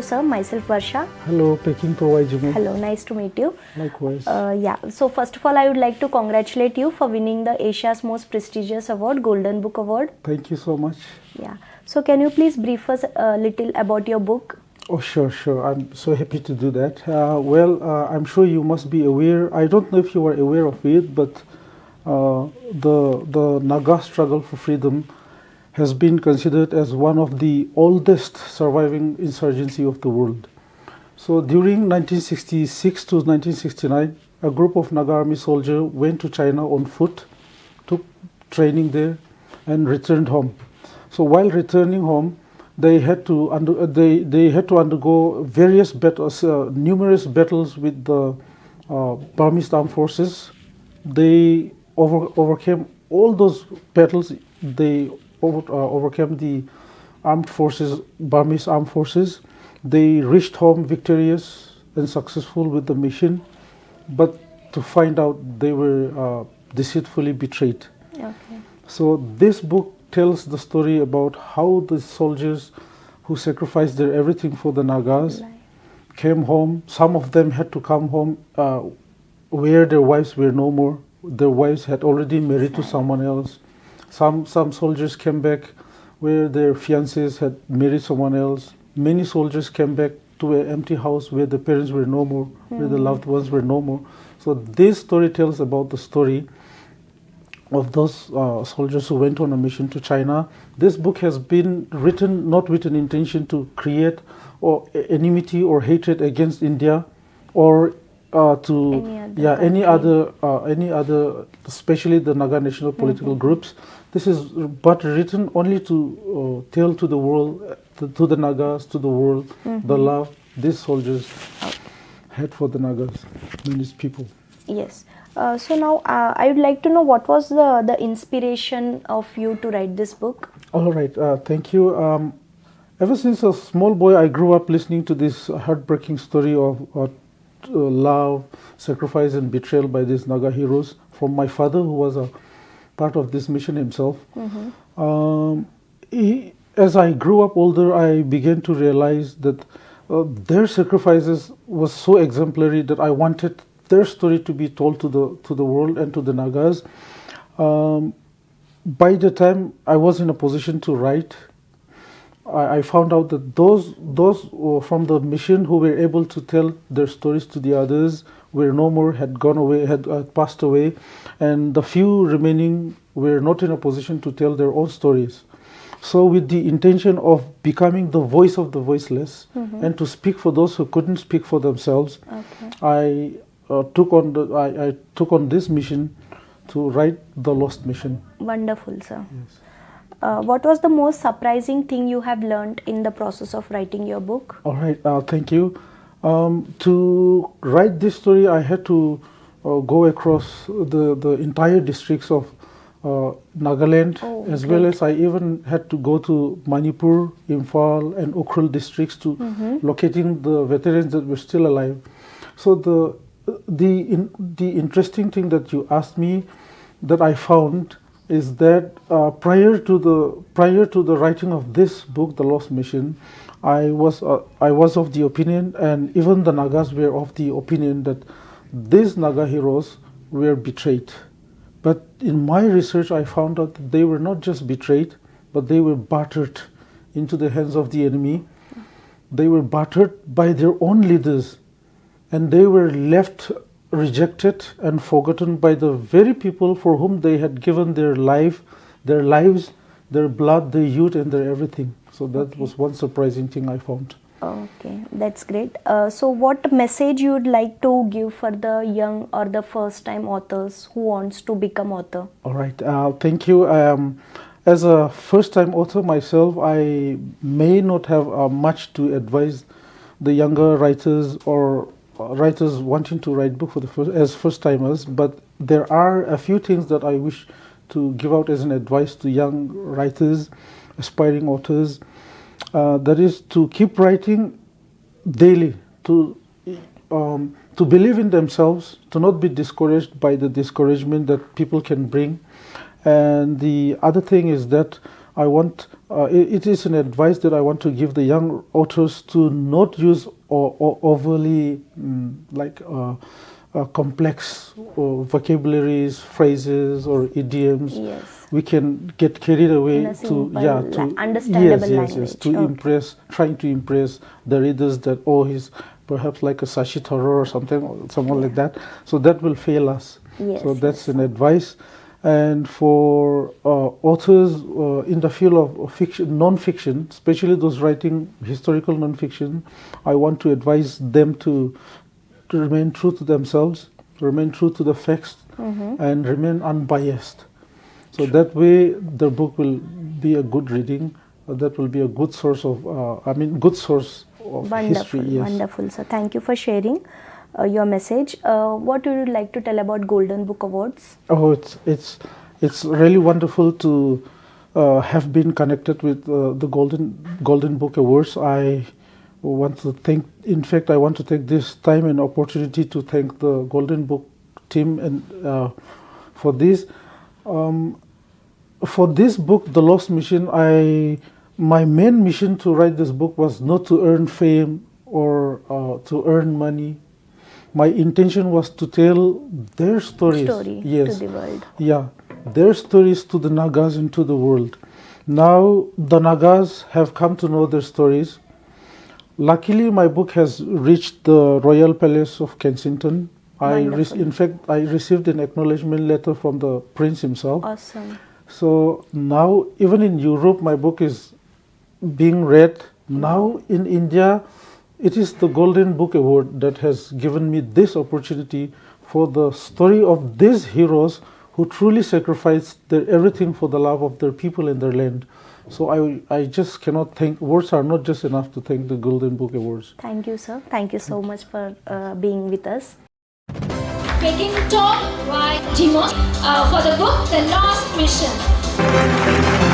sir. Myself, Varsha. Hello, Pekingto, Jimo. Hello, nice to meet you. Likewise. Yeah, so first of all, I would like to congratulate you for winning the Asia's most prestigious award, Golden Book Award. Thank you so much. Yeah. So, can you please brief us a little about your book? Oh, sure. I'm so happy to do that. I'm sure you must be aware. I don't know if you are aware of it, but the Naga struggle for freedom has been considered as one of the oldest surviving insurgency of the world. So during 1966 to 1969, a group of Naga Army soldiers went to China on foot, took training there, and returned home. So while returning home, they had to undergo various battles, numerous battles with the Burmese armed forces. They overcame all those battles. They overcame the Burmese armed forces. They reached home victorious and successful with the mission, but to find out they were deceitfully betrayed. Okay. So this book tells the story about how the soldiers who sacrificed their everything for the Nagas came home. Some of them had to come home where their wives were no more. Their wives had already married to someone else. Some soldiers came back where their fiancées had married someone else. Many soldiers came back to an empty house where the parents were no more, where the loved ones were no more. So this story tells about the story of those soldiers who went on a mission to China. This book has been written not with an intention to create or enmity or hatred against India or any other, especially the Naga National political groups. This is but written only to tell to the world, to the Nagas, to the world, the love these soldiers had for the Nagas and these people. Yes. So now I would like to know what was the inspiration of you to write this book? All right. Thank you. Ever since a small boy, I grew up listening to this heartbreaking story of love, sacrifice, and betrayal by these Naga heroes from my father, who was a part of this mission himself. As I grew up older, I began to realize that their sacrifices was so exemplary that I wanted their story to be told to the world and to the Nagas. By the time I was in a position to write, I found out that those from the mission who were able to tell their stories to the others were no more, had gone away, had passed away, and the few remaining were not in a position to tell their own stories. So with the intention of becoming the voice of the voiceless and to speak for those who couldn't speak for themselves, I took on this mission to write The Lost Mission. Wonderful, sir. Yes. What was the most surprising thing you have learned in the process of writing your book? All right, thank you. To write this story, I had to go across the entire districts of Nagaland, as well as I even had to go to Manipur, Imphal, and Ukhrul districts to locating the veterans that were still alive. So the interesting thing that you asked me that I found is that prior to the writing of this book, The Lost Mission, I was of the opinion, and even the Nagas were of the opinion, that these Naga heroes were betrayed. But in my research, I found out that they were not just betrayed, but they were battered into the hands of the enemy. They were battered by their own leaders, and they were left rejected and forgotten by the very people for whom they had given their lives, their blood, their youth, and their everything. So that was one surprising thing I found. Okay, that's great. So what message you would like to give for the young or the first time authors who wants to become author? All right, thank you. As a first time author myself, I may not have much to advise the younger writers or writers wanting to write book for as first timers, but there are a few things that I wish to give out as an advice to young writers, aspiring authors. That is to keep writing daily, to believe in themselves, to not be discouraged by the discouragement that people can bring. And the other thing is that I want it is an advice that I want to give the young authors to not use or overly complex vocabularies, phrases, or idioms. Yes. We can get carried away In a simple, to understandable yes, language. to impress, trying to impress the readers that he's perhaps like a Sashi Thoreau or someone like that. So that will fail us. Yes, So that's an advice. And for authors in the field of fiction, non-fiction, especially those writing historical non-fiction, I want to advise them to remain true to themselves, to remain true to the facts, and remain unbiased. So that way, the book will be a good reading. That will be a good source of, good source of history. Yes. Wonderful. So thank you for sharing your message. What would you like to tell about Golden Book Awards? Oh, it's really wonderful to have been connected with the Golden Book Awards. I want to thank. In fact, I want to take this time and opportunity to thank the Golden Book team and for this. For this book, The Lost Mission, my main mission to write this book was not to earn fame or to earn money. My intention was to tell their stories. To the world. Yeah, their stories to the Nagas and to the world. Now the Nagas have come to know their stories. Luckily, my book has reached the Royal Palace of Kensington. In fact, I received an acknowledgement letter from the Prince himself. Awesome. So now, even in Europe, my book is being read. Now in India, it is the Golden Book Award that has given me this opportunity for the story of these heroes who truly sacrificed everything for the love of their people and their land. So I just cannot thank, words are not just enough to thank the Golden Book Awards. Thank you, sir. Thank you so much for being with us. Pekingto by Jimo for the book The Lost Mission.